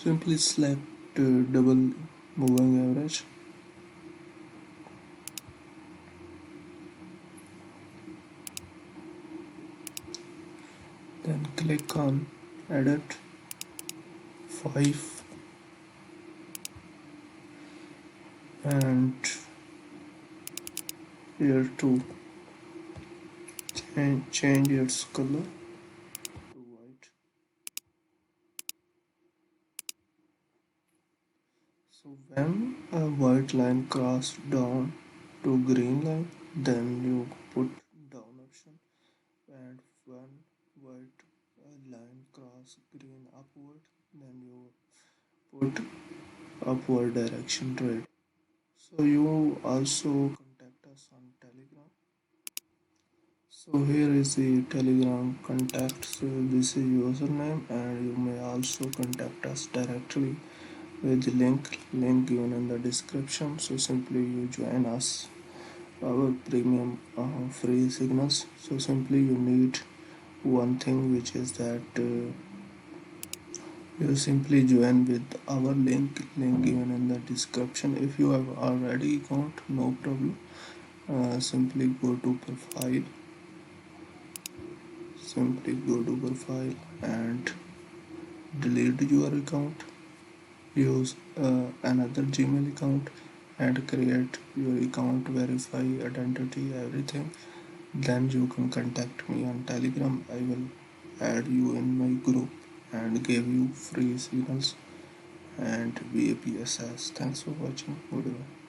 Simply select double moving average, then click on edit 5 and here to change its color to white. So when a white line crosses down to green line, then you put down option, and when white line cross green upward, then you put upward direction red. So you also contact us on Telegram. So here is the Telegram contact. So this is username, and you may also contact us directly with the link given in the description. So simply you join us our premium free signals. So simply you need one thing, which is that you simply join with our link given in the description. If you have already account, no problem. Simply go to profile, and delete your account, use another Gmail account and create your account, verify identity, everything. Then you can contact me on Telegram. I will add you in my group and give you free signals and VIP access. Thanks for watching. Goodbye.